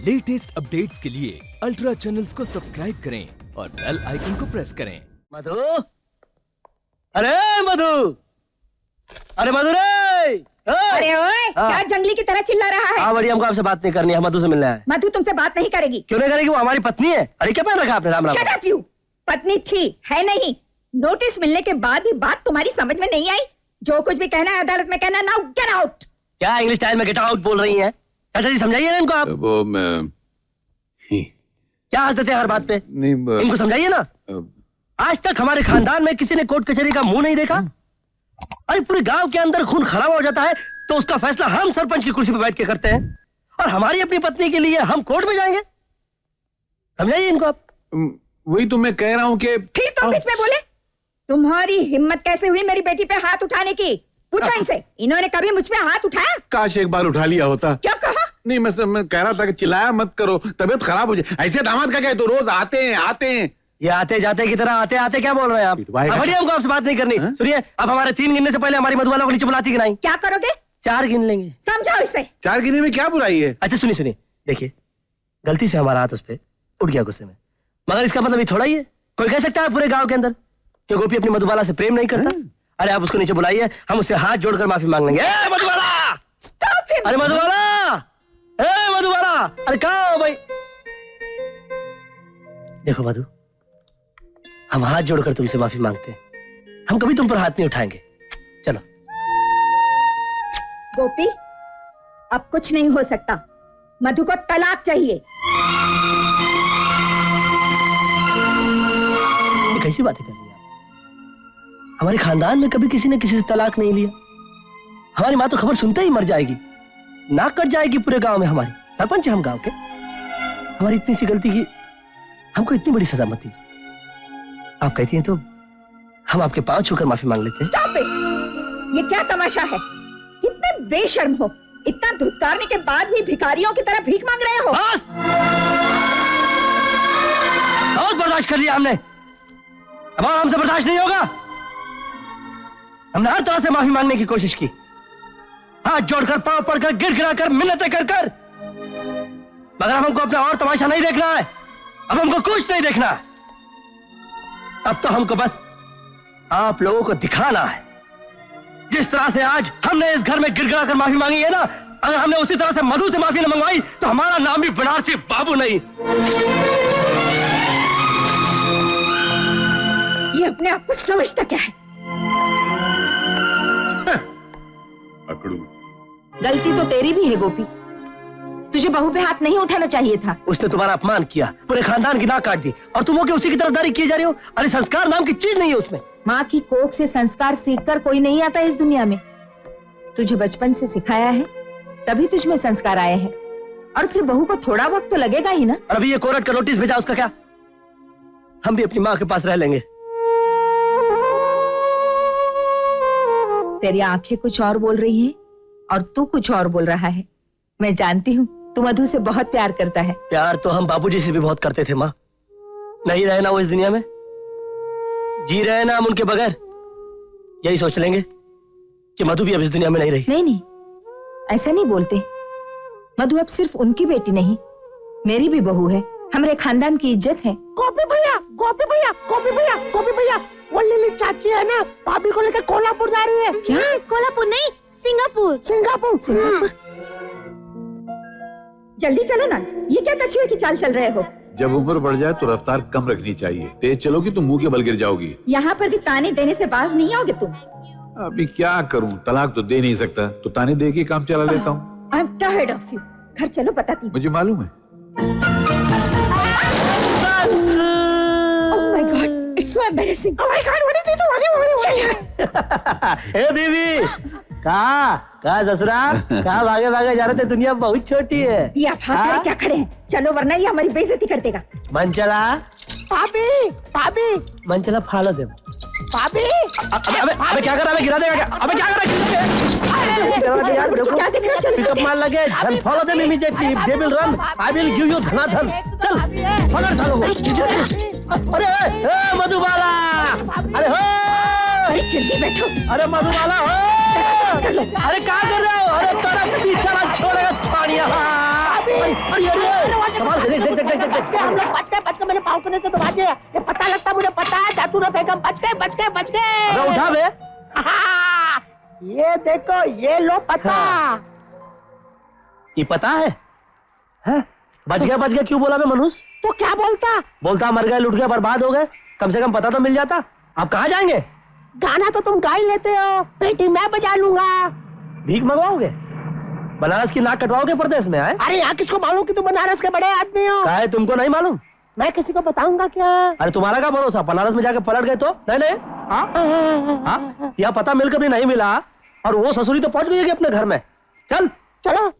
Latest updates के लिए ultra channels को सब्सक्राइब करें और बेल आइकन को प्रेस करें। मधु, अरे मधु, अरे मधु रे! अरे ओए, क्या जंगली की तरह चिल्ला रहा है? हाँ बड़ी, हमको आपसे बात नहीं करनी है, मधु से मिलना है। मधु तुमसे बात नहीं करेगी। क्यों नहीं करेगी? वो हमारी पत्नी है। अरे क्या पहन रखा आपने? Ram Ram. Shut up you. पत्नी थी, है नहीं। नोटिस मिलने के बाद भी बात तुम्हारी समझ में नहीं आई। जो कुछ भी कहना है अदालत में कहना। Now get out. क्या इंग्लिश स्टाइल में गेट आउट बोल रही हैं? चाचा जी समझाइए ना इनको आप। वो मैं क्या हंस देते हैं हर बात पे? नहीं इनको समझाइए ना। आज तक हमारे खानदान में किसी ने कोर्ट कचहरी का मुंह नहीं देखा। अरे पूरे गांव के अंदर खून खराब हो जाता है तो उसका फैसला हम सरपंच की कुर्सी पर बैठ के करते हैं, और हमारी अपनी पत्नी के लिए हम कोर्ट में जाएंगे। समझाइए इनको आप। वही तो मैं कह रहा हूँ कि फिर तो बीच में बोले। तुम्हारी हिम्मत कैसे हुई मेरी बेटी पे हाथ उठाने की? पूछो इनसे, इन्होंने कभी मुझ पे हाथ उठाया? काश एक बार उठा लिया होता। क्या कहा? नहीं मैं कह रहा था कि चिल्लाया मत करो, तबीयत खराब हो जाए। ऐसे दामाद का क्या, तो रोज आते हैं। ये आते जाते की तरह आते आते क्या बोल रहे हैं आप? बढ़िया, हमको आपसे बात नहीं करनी। सुनिए, अब हमारे 3 गिनने से पहले हमारी मधुबाला को नीचे बुलाती कि नहीं? क्या करोगे? 4 गिन लेंगे। समझाओ इसे। 4 गिनने में क्या बुराई है? अच्छा सुनिए, देखिए गलती से हमारा हाथ उस पे उठ गया गुस्से में, मगर इसका मतलब ये थोड़ा ही है। कोई कह सकता है पूरे गांव के अंदर कि गोपी अपनी मधुबाला से प्रेम नहीं करता? अरे आप उसको नीचे बुलाइए, हम उससे हाथ जोड़कर माफी मांग लेंगे। ए मधुबाला! Stop him! अरे मधुबाला! ए मधुबाला! अरे कहाँ हो भाई? देखो मधु, हम हाथ जोड़कर तुमसे माफी मांगते हैं। हम कभी तुम पर हाथ नहीं उठाएंगे। चलो। गोपी, अब कुछ नहीं हो सकता। मधु को तलाक चाहिए। ये कैसी बातें कर रही हैं आप? हमारे खानदान में कभी किसी ने किसी से तलाक नहीं लिया। हमारी माँ तो खबर सुनते ही मर जाएगी, नाक कट जाएगी पूरे गांव में। हमारी सरपंच है हम गांव के। हमारी इतनी सी गलती की हमको इतनी बड़ी सजा मत दीजिए। आप कहती हैं तो हम आपके पांव छूकर माफी मांग लेते हैं। Stop it! ये क्या तमाशा है? कितने बेशर्म हो। इतना धुतकारने के बाद भी भिखारियों की तरह भीख मांग रहे हो। बस! बहुत बर्दाश्त कर लिया हमने, अब हमसे बर्दाश्त नहीं होगा। हमने हर तरह से माफी मांगने की कोशिश की, हाथ जोड़कर, पांव पड़कर, गिड़गिड़ाकर, मिन्नतें कर, मगर अब हमको अपना और तमाशा नहीं देखना है। अब हमको कुछ नहीं देखना है। अब तो हमको बस आप लोगों को दिखाना है। जिस तरह से आज हमने इस घर में गिड़गिड़ाकर माफी मांगी है ना, अगर हमने उसी तरह से मधु से माफी न मंगवाई तो हमारा नाम भी बनारसी बाबू नहीं। ये अपने आप को समझता क्या है? अकड़ू। गलती तो तेरी भी है गोपी। तुझे बहू पे हाथ नहीं उठाना चाहिए था। उसने तुम्हारा अपमान किया, पूरे खानदान की नाक काट दी, और तुम उसी की तरफदारी किए जा रहे हो। अरे संस्कार नाम की चीज नहीं है उसमें। माँ की कोख से संस्कार सीखकर कोई नहीं आता इस दुनिया में। तुझे बचपन से सिखाया है, तभी तुझ में संस्कार आए हैं। और फिर बहू को थोड़ा वक्त तो लगेगा ही ना। और अभी ये कोर्ट का नोटिस भेजा, उसका क्या? हम भी अपनी माँ के पास रह लेंगे। तेरी आंखें कुछ और बोल रही हैं और तू कुछ और बोल रहा है। मैं जानती हूँ तू मधु से बहुत प्यार करता है। प्यार तो हम बाबूजी से भी बहुत करते थे माँ। नहीं रहे ना वो इस दुनिया में, जी रहे ना हम उनके बगैर। यही सोच लेंगे कि मधु भी अब इस दुनिया में नहीं रही। नहीं, ऐसा नहीं बोलते। मधु अब सिर्फ उनकी बेटी नहीं, मेरी भी बहू है। हमारे खानदान की इज्जत है। गोपी भैया, गोपी भैया, गोपी भैया, गोपी भैया, वो लिली चाची है ना, भाभी को लेकर कोल्हापुर जा रही है। क्या? कोल्हापुर नहीं, सिंगापुर। सिंगापुर। जल्दी चलो ना, ये क्या कछुए की चाल चल रहे हो? जब उम्र बढ़ जाए तो रफ्तार कम रखनी चाहिए। तेज चलोगी तो मुंह के बल गिर जाओगी। यहाँ पर भी ताने देने से बाज नहीं आओगे तुम। अभी क्या करूं, तलाक तो दे नहीं सकता, तो ताने दे के काम चला लेता हूँ। I am tired of you. घर चलो, बताती हूँ। मुझे मालूम है। Oh my God, it's so embarrassing. Oh my God, what did you do? ए बीवी, कहा ससुरा, कहा भागे भागे जा रहे थे? दुनिया बहुत छोटी है। ये आप हाथ में क्या खड़े हैं? चलो वरना ये हमारी बेइज्जती कर देगा। मन चला भाभी, भाभी, मन चला फाड़ा दे। भाभी। अबे क्या कर रहा है? गिरा देगा क्या? अबे क्या कर रहा है यार? क्या देख रहे हो? चलो पिकअप मार लगे and follow them immediately. They will run. I will give you धनाधन। चल पकड़ सालों को। अरे मधुबाला, अरे हो, अरे जल्दी बैठो। अरे मधुबाला हो, अरे क्या कर रहे हो? अरे तेरा पीछा छोड़ेगा छाड़िया। अरे बच गए, हम लोग बच गए, मैंने पाँव के नीचे दबा दिया। ये पता लगता, मुझे पता है, चाचू ने फेंका, बच गए। अबे उठा बे। हाँ, ये देखो, ये लो पता। ये पता है? हैं? बच गया क्यों बोला बे मनुष्य? तो क्या बोलता, मर गए, लुट गए, बर्बाद हो गए, कम से कम पता तो मिल जाता। आप कहाँ जाएंगे? गाना तो तुम गा ही लेते हो, पेटी मैं बजा लूंगा। भीख मंगवाओगे? बनारस की नाक कटवाओगे प्रदेश में आए? अरे यहाँ किसको मालूम कि तुम बनारस के बड़े आदमी हो? काहे तुमको नहीं मालूम? मैं किसी को बताऊंगा क्या? अरे तुम्हारा क्या भरोसा, बनारस में जाके पलट गए तो? नहीं हाँ, यहाँ पता मिलकर भी नहीं मिला, और वो ससुरी तो पहुंच गई है अपने घर में। चलो।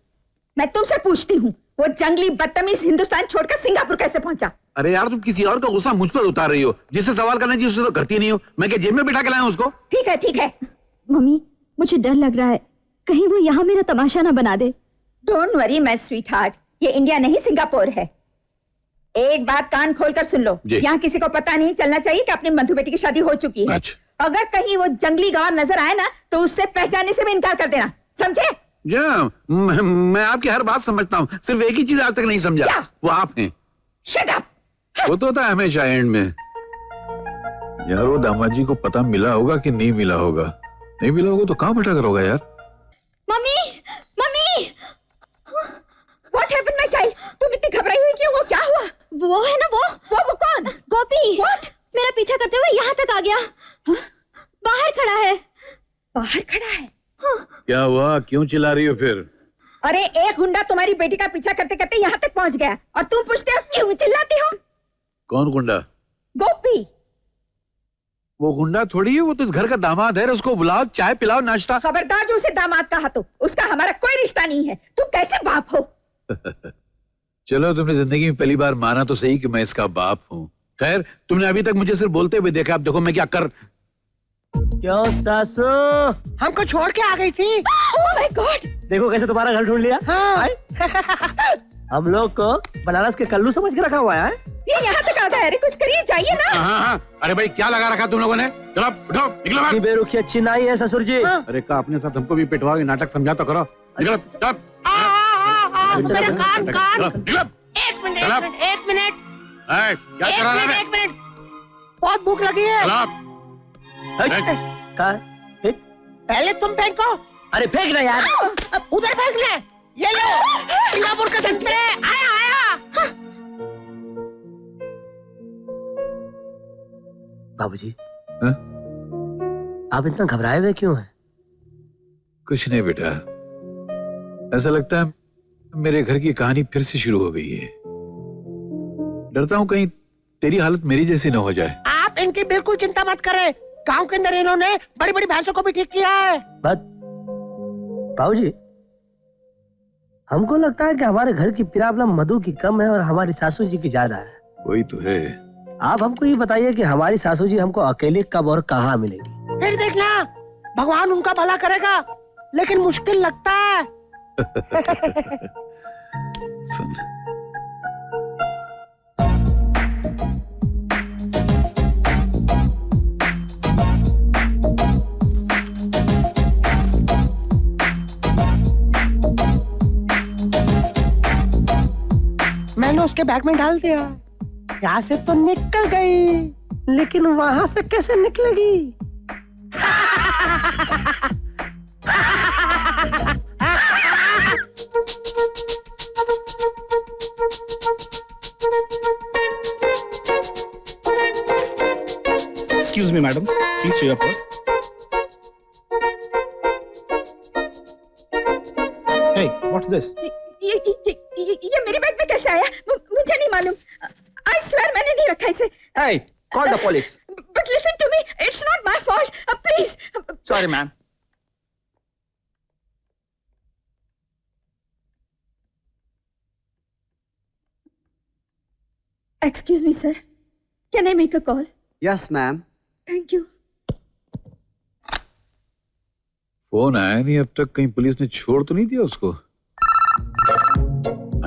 मैं तुमसे पूछती हूँ, वो जंगली बदतमीज हिंदुस्तान छोड़कर सिंगापुर कैसे पहुंचा? अरे यार, तुम किसी और का गुस्सा मुझ पर उतार रही हो। जिससे सवाल करना चाहिए उससे तो करती नहीं हो। मैं क्या जेब में बिठा के लाया उसको? ठीक है। मम्मी, मुझे डर लग रहा है, कहीं वो यहाँ मेरा तमाशा ना बना दे। डोंट वरी माय स्वीटहार्ट, ये इंडिया नहीं सिंगापुर है। एक बात कान खोलकर सुन लो, यहाँ किसी को पता नहीं चलना चाहिए कि अपनी मधु बेटी की शादी हो चुकी है। अगर कहीं वो जंगली गवार नजर आए ना, तो उससे पहचानने से भी इनकार कर देना, समझे? मैं आपकी हर बात समझता हूँ, सिर्फ एक ही चीज आज तक नहीं समझा। क्या? वो आप हैं। Shut up. वो तो होता है हमेशा एंड में। यार, वो दामाद जी को पता मिला होगा कि नहीं मिला होगा? नहीं मिला होगा तो कहाँ भटक होगा यार? Mummy, What happened my child? तुम इतनी घबराई हुई क्यों हो? क्या हुआ? वो है ना, वो कौन? गोपी। What? मेरा पीछा करते हुए यहाँ तक आ गया। बाहर खड़ा है। हाँ। क्या हुआ, क्यों चिल्ला रही हो फिर? अरे एक गुंडा तुम्हारी बेटी का पीछा करते करते यहाँ तक पहुँच गया, और तुम पूछते हो क्यों चिल्लाती हो? कौन गुंडा? गोपी। वो गुंडा थोड़ी है, वो तो इस घर का दामाद है। उसको बुलाओ, चाय पिलाओ, नाश्ता। खबरदार जो उसे दामाद कहा तो उसका हमारा कोई रिश्ता नहीं है। तुम कैसे बाप हो? चलो, तुमने जिंदगी में पहली बार माना तो सही कि मैं इसका बाप हूँ। खैर, तुमने अभी तक मुझे सिर्फ बोलते हुए देखा, अब देखो मैं क्या कर। क्यों सासू? हमको छोड़ के आ गई थी। Oh my God! देखो कैसे तुम्हारा घर ढूंढ लिया। हाँ। हम लोग को बनारस के कल्लू समझ के रखा हुआ है। ये यहाँ तक आ गया, अरे कुछ करिए, जाइए ना। हाँ। अरे भाई, क्या लगा रखा तुम लोगों ने? चलो उठो, निकलो बाहर। बेरुखी अच्छी नहीं है ससुर जी। अरे का अपने साथ हमको भी पिटवा के नाटक समझा तो करो। निकलो, चलो। मेरा कान। निकलो। एक मिनट। क्या कर रहा है? एक मिनट। बहुत भूख लगी है। पहले तुम फेंको। अरे फेंक ना यार। उधर फेंक ले। ये लो, सिंगापुर के संतरे। आया। बाबूजी, हाँ? आप इतना घबराए हुए क्यों हैं? कुछ नहीं बेटा, ऐसा लगता है मेरे घर की कहानी फिर से शुरू हो गई है। डरता हूँ कहीं तेरी हालत मेरी जैसी न हो जाए। आप इनकी बिल्कुल चिंता मत करें। गांव के अंदर इन्होंने बड़ी बड़ी भैंसों को भी ठीक किया है। बाबूजी, हमको लगता है कि हमारे घर की प्रॉब्लम मधु की कम है और हमारी सासू जी की ज्यादा है। वही तो है। आप हमको ये बताइए कि हमारी सासू जी हमको अकेले कब और कहाँ मिलेगी? फिर देखना, भगवान उनका भला करेगा, लेकिन मुश्किल लगता है। सुन, मैंने उसके बैग में डाल दिया। यहाँ से तो निकल गई, लेकिन वहां से कैसे निकलेगी? Excuse me, madam. Please show your purse. Hey, what's this? ये मेरे बैग में कैसे आया? मुझे नहीं मालूम। I swear मैंने नहीं रखा इसे। Hey, call the police. But listen to me, it's not my fault. Please. Sorry, ma'am. Excuse me, sir. Can I make a call? Yes, ma'am. Thank you. Phone आया नहीं अब तक, कहीं पुलिस ने छोड़ तो नहीं दिया उसको?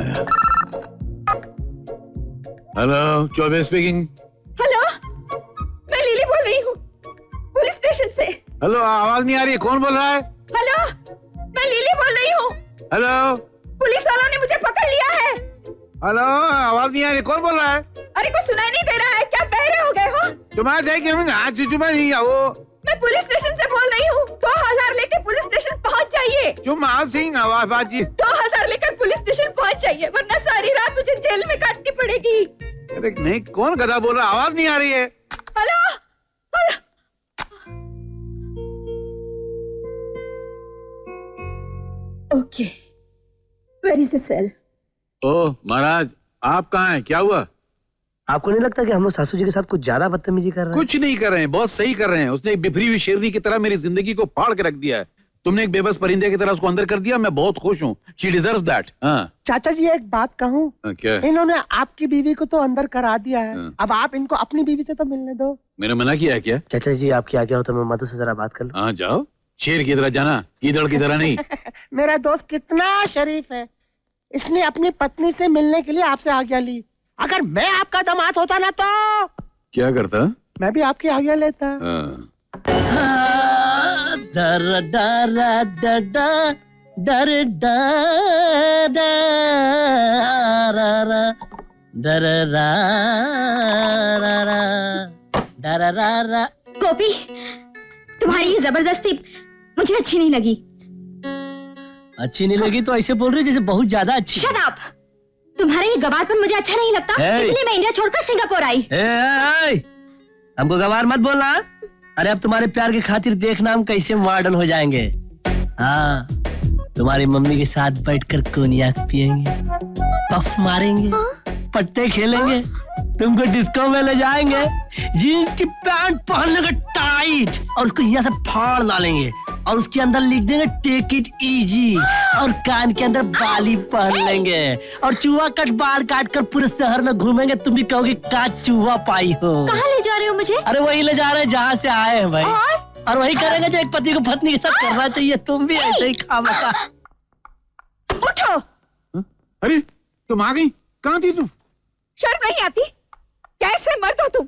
आया। Hello, Choubey speaking. हेलो, मैं लिली बोल रही हूँ, पुलिस स्टेशन से। हेलो, आवाज नहीं आ रही है, कौन बोल रहा है? हेलो, मैं लिली बोल रही हूँ। हेलो, पुलिस वालों ने मुझे पकड़ लिया है। हेलो, आवाज नहीं आ रही, कौन बोल रहा है? अरे कुछ सुनाई नहीं दे रहा है क्या? बहरे हो गए हो? तुम्हारा देख के आज चुपा नहीं आओ। मैं पुलिस स्टेशन से बोल रही हूँ। 2000 लेकर पुलिस स्टेशन पहुँच जाइए। चुमाव सिंह आवाज बाजी। 2000 लेकर पुलिस स्टेशन पहुँच जाइए, वरना सारी रात मुझे जेल में काटनी पड़ेगी। अरे नहीं, कौन गधा बोल रहा? आवाज नहीं आ रही है। Hello, hello. Okay, where is the cell? ओह महाराज, आप कहाँ हैं? क्या हुआ? आपको नहीं लगता कि हम लोग सासू जी के साथ कुछ ज्यादा बदतमीजी कर रहे हैं? कुछ नहीं कर रहे हैं, बहुत सही कर रहे हैं। उसने एक बिफरी हुई शेरनी की तरह मेरी जिंदगी को फाड़ के रख दिया है। तुमने एक बेबस परिंदे की तरह उसको अंदर कर दिया। मैं बहुत खुश हूँ। She deserves that. हाँ चाचा जी एक बात कहूँ, क्या? इन्होंने आपकी बीवी को तो अंदर करा दिया है, हाँ। अब आप इनको अपनी बीवी से तो मिलने दो। मैंने मना किया है क्या? चाचा जी आपकी आज्ञा हो तो मैं मधु से जरा बात कर लूं? हाँ जाओ, शेर की तरह जाना, गीदड़ की तरह नहीं। मेरा दोस्त कितना शरीफ है, इसने अपनी पत्नी से मिलने के लिए आपसे आज्ञा ली। अगर मैं आपका दामाद होता ना तो क्या करता? मैं भी आपकी आज्ञा लेता। हाँ। दर दर दर दर दर। गोपी, तुम्हारी ये जबरदस्ती मुझे अच्छी नहीं लगी। अच्छी नहीं लगी तो ऐसे बोल रही जैसे बहुत ज्यादा अच्छी। Shut up! तुम्हारा ये गवारपन मुझे अच्छा नहीं लगता, इसलिए मैं इंडिया छोड़कर सिंगापुर आई। हमको गवार मत बोलना। अरे अब तुम्हारे प्यार की खातिर देखना हम कैसे मॉडर्न हो जाएंगे। हाँ, तुम्हारी मम्मी के साथ बैठकर कोनियाक पियेंगे, पफ मारेंगे, पत्ते खेलेंगे, तुमको डिस्को में ले जाएंगे, जीन्स की पैंट पहन लेंगे टाइट और उसको यहाँ से फाड़ डालेंगे और उसके अंदर लिख देंगे टेक इट इजी और कान के अंदर बाली पहन लेंगे और चूहा कट बाल काट कर पूरे शहर में घूमेंगे। तुम भी कहोगे का चूहा पाई हो। कहाँ ले जा रहे हो मुझे? अरे वही ले जा रहे हैं जहाँ से आए हैं भाई, और वही करेंगे जो एक पति को पत्नी के साथ करना चाहिए। तुम भी ऐसे ही खामखा। उठो। अरे तुम आ गई? कहाँ थी तुम? शर्म नहीं आती? कैसे मर्द हो तुम?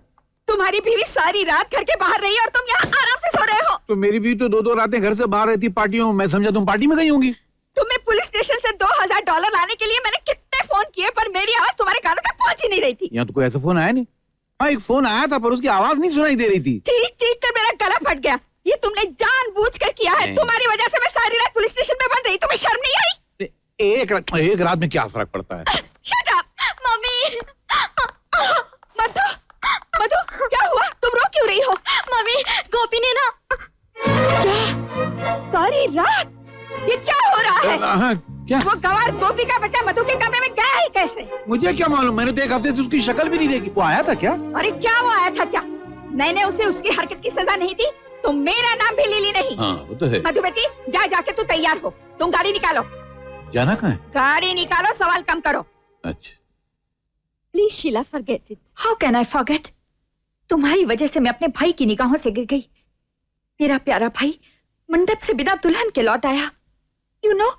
तुम्हारी बीवी सारी रात घर के बाहर रही और तुम यहाँ आराम से सो रहे हो। तो मेरी बीवी तो 2-2 रातें घर से बाहर रहती पार्टियों में। मैं समझा तुम पार्टी में गई होंगी। तुम्हें पुलिस स्टेशन से $2000 लाने के लिए मैंने कितने फोन किए, पर मेरी आवाज तुम्हारे कानों तक पहुंच ही नहीं रही थी। यहाँ तो कोई ऐसा फोन आया नहीं। हाँ एक फोन आया था पर उसकी आवाज नहीं सुनाई दे रही थी। चीख चीख कर मेरा गला फट गया। ये तुमने जानबूझकर किया है। तुम्हारी वजह से मैं सारी रात पुलिस स्टेशन में बंद रही। तुम्हें शर्म नहीं आई? एक रात में क्या फर्क पड़ता है? Shut up mummy. Madhu, Madhu क्या हुआ? तुम रो क्यों रही हो? मम्मी, गोपी ने ना। क्या? सारी रात ये क्या हो रहा है? क्या? वो गवार गोपी का बच्चा मधु के कमरे में गया है कैसे? मुझे क्या मालूम, मैंने तो एक हफ्ते से उसकी शक्ल भी नहीं देखी। वो आया था क्या? अरे क्या वो आया था क्या? मैंने उसे उसकी हरकत की सजा नहीं दी तो मेरा नाम भी लीली नहीं। हाँ वो तो है। मधु बेटी जाके तू तैयार हो। तुम गाड़ी निकालो। जाना कहाँ है? गाड़ी निकालो, सवाल कम करो। अच्छा। Please Sheela forget it. How can I forget? तुम्हारी वजह से मैं अपने भाई की निगाहों से गिर गई। मेरा प्यारा भाई मंडप से बिना दुल्हन के लौट आया। यू नो,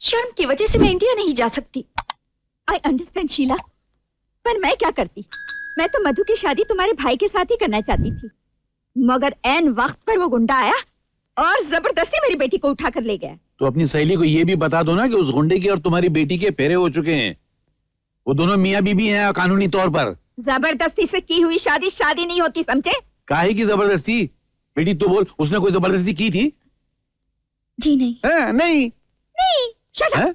शर्म की वजह से मैं इंडिया नहीं जा सकती। आई अंडरस्टैंड शीला, पर मैं क्या करती? मैं तो मधु की शादी तुम्हारे भाई के साथ ही करना चाहती थी, मगर ऐन वक्त पर वो गुंडा आया और जबरदस्ती मेरी बेटी को उठा कर ले गया। तो अपनी सहेली को ये भी बता दो ना कि उस गुंडे की और तुम्हारी बेटी के फेरे हो चुके हैं। वो दोनों मियाँ बीबी हैं कानूनी तौर पर। जबरदस्ती से की हुई शादी शादी नहीं होती, समझे? काहे की जबरदस्ती? बेटी तो बोल, उसने कोई जबरदस्ती की थी? जी नहीं। नहीं नहीं, शट अप।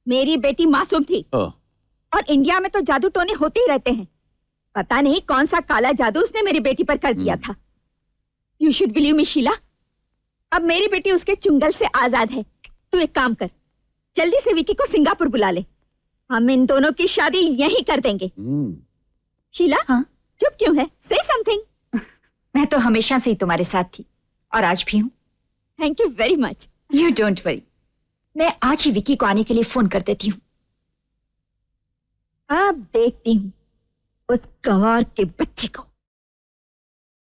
मेरी बेटी मासूम थी और इंडिया में तो जादू टोने होते ही रहते हैं। पता नहीं कौन सा काला जादू उसने मेरी बेटी पर कर दिया था। You should believe me Sheela, अब मेरी बेटी उसके चुंगल से आजाद है। तू एक काम कर, जल्दी से विकी को सिंगापुर बुला ले। हम इन दोनों की शादी यहीं कर देंगे। शीला, हाँ? चुप क्यों है? से समथिंग। मैं तो हमेशा से ही तुम्हारे साथ थी और आज भी हूँ। Thank you very much. You don't worry, मैं आज ही विकी को आने के लिए फोन कर देती हूँ। अब देखती हूँ उस गंवार के बच्चे को।